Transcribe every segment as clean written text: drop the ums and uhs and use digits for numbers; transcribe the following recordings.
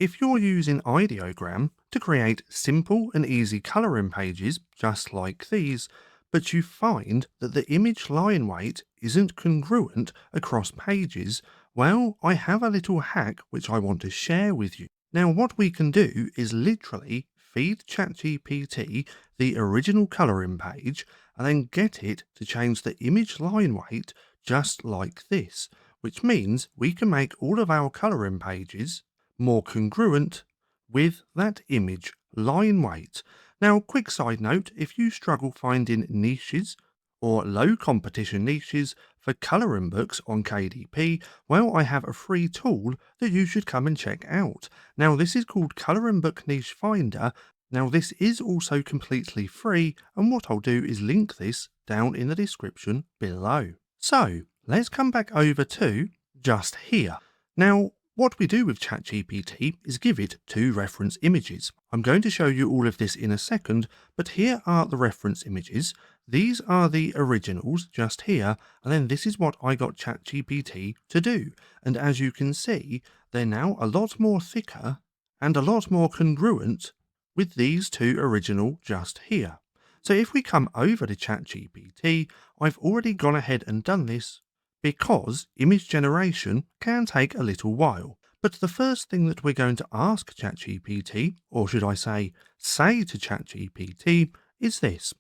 If you're using Ideogram to create simple and easy colouring pages just like these, but you find that the image line weight isn't congruent across pages, well, I have a little hack which I want to share with you. Now, what we can do is literally feed ChatGPT the original colouring page and then get it to change the image line weight just like this, which means we can make all of our colouring pages more congruent with that image line weight. Now, quick side note, if you struggle finding niches or low competition niches for colouring books on KDP, well, I have a free tool that you should come and check out. Now, this is called Colouring Book Niche Finder. Now, this is also completely free, and what I'll do is link this down in the description below. So, let's come back over to just here. Now, what we do with ChatGPT is give it two reference images. I'm going to show you all of this in a second, but here are the reference images. These are the originals just here, and then this is what I got ChatGPT to do. And as you can see, they're now a lot more thicker and a lot more congruent with these two original just here. So if we come over to ChatGPT, I've already gone ahead and done this because image generation can take a little while. But the first thing that we're going to ask ChatGPT, or should I say to ChatGPT, is this.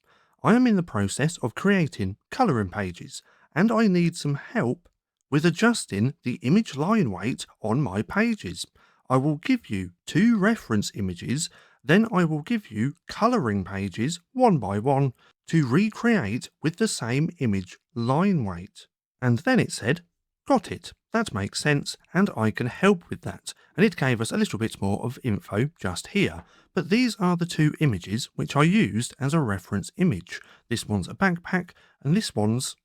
I am in the process of creating colouring pages, and I need some help with adjusting the image line weight on my pages. I will give you two reference images, then I will give you colouring pages one by one to recreate with the same image line weight. And then it said, got it, that makes sense, and I can help with that. And it gave us a little bit more of info just here. But these are the two images which I used as a reference image. This one's a backpack, and this one's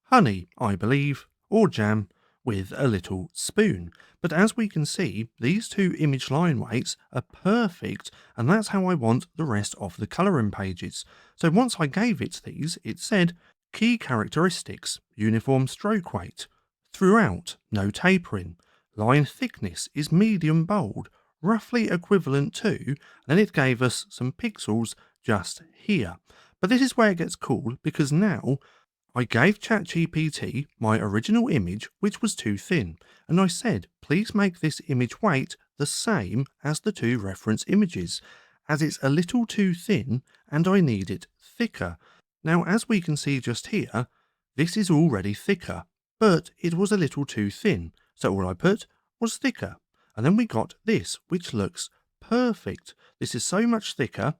honey, I believe, or jam, with a little spoon. But as we can see, these two image line weights are perfect, and that's how I want the rest of the colouring pages. So once I gave it these, it said, key characteristics, uniform stroke weight, throughout, no tapering, line thickness is medium bold, roughly equivalent to, then it gave us some pixels just here. But this is where it gets cool, because now I gave ChatGPT my original image, which was too thin, and I said, please make this image weight the same as the two reference images, as it's a little too thin and I need it thicker. Now, as we can see just here, this is already thicker, but it was a little too thin, so all I put was thicker. And then we got this, which looks perfect. This is so much thicker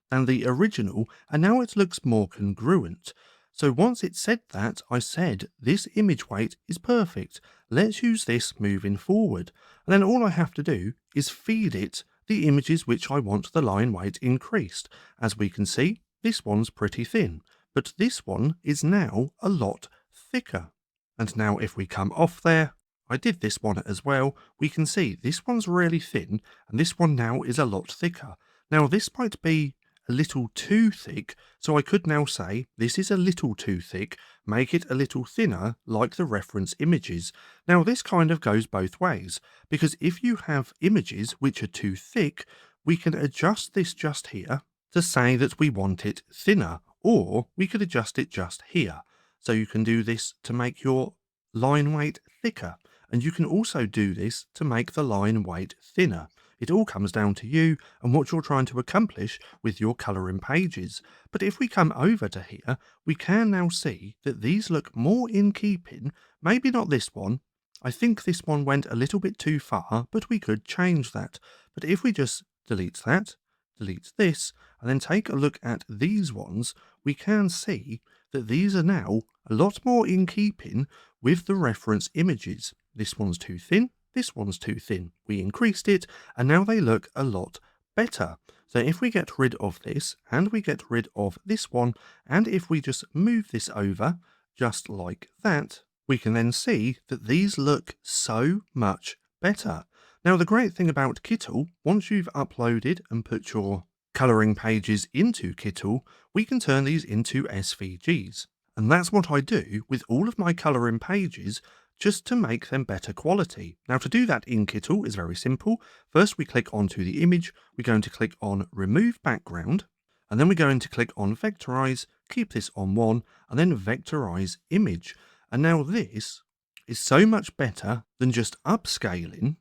than the original, and now it looks more congruent. So once it said that, I said, this image weight is perfect. Let's use this moving forward. And then all I have to do is feed it the images which I want the line weight increased. As we can see, this one's pretty thin, but this one is now a lot thicker. And now if we come off there, I did this one as well, we can see this one's really thin, and this one now is a lot thicker. Now this might be a little too thick, so I could now say this is a little too thick, make it a little thinner like the reference images. Now this kind of goes both ways, because if you have images which are too thick, we can adjust this just here to say that we want it thinner, or we could adjust it just here. So you can do this to make your line weight thicker, and you can also do this to make the line weight thinner. It all comes down to you and what you're trying to accomplish with your colouring pages. But if we come over to here, we can now see that these look more in keeping. Maybe not this one. I think this one went a little bit too far, but we could change that. But if we just delete that, delete this, and then take a look at these ones, we can see that these are now a lot more in keeping with the reference images. This one's too thin, this one's too thin. We increased it, and now they look a lot better. So if we get rid of this, and we get rid of this one, and if we just move this over, just like that, we can then see that these look so much better. Now the great thing about Kittl, once you've uploaded and put your colouring pages into Kittl, we can turn these into SVGs. And that's what I do with all of my colouring pages just to make them better quality. Now to do that in Kittl is very simple. First we click onto the image, we're going to click on remove background, and then we're going to click on vectorize, keep this on 1, and then vectorize image. And now this is so much better than just upscaling,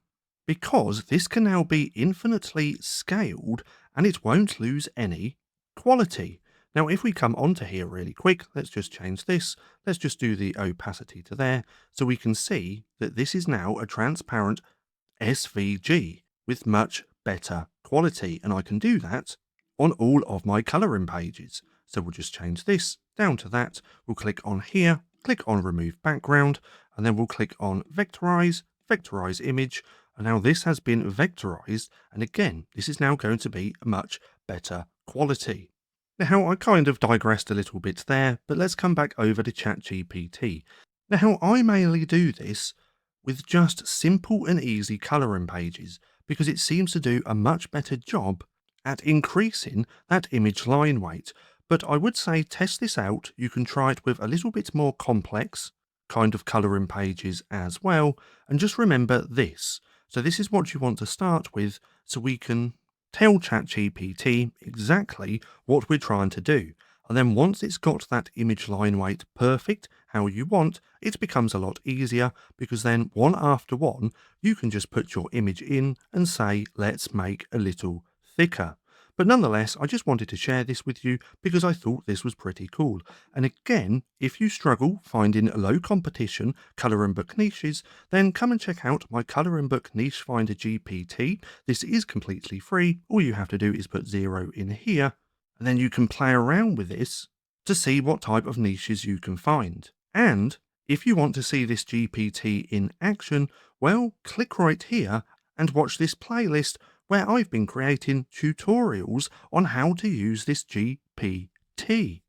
because this can now be infinitely scaled and it won't lose any quality. Now, if we come onto here really quick, let's just change this. Let's just do the opacity to there, so we can see that this is now a transparent SVG with much better quality. And I can do that on all of my coloring pages. So we'll just change this down to that. We'll click on here, click on remove background, and then we'll click on vectorize, vectorize image. And now this has been vectorized. And again, this is now going to be a much better quality. Now, I kind of digressed a little bit there, but let's come back over to ChatGPT. Now, I mainly do this with just simple and easy coloring pages because it seems to do a much better job at increasing that image line weight. But I would say test this out. You can try it with a little bit more complex kind of coloring pages as well. And just remember this. So this is what you want to start with so we can tell ChatGPT exactly what we're trying to do. And then once it's got that image line weight perfect, how you want, it becomes a lot easier because then one after one, you can just put your image in and say, let's make a little thicker. But nonetheless, I just wanted to share this with you because I thought this was pretty cool. And again, if you struggle finding low competition coloring book niches, then come and check out my coloring book niche finder GPT. This is completely free. All you have to do is put 0 in here, and then you can play around with this to see what type of niches you can find. And if you want to see this GPT in action, well, click right here and watch this playlist where I've been creating tutorials on how to use this GPT.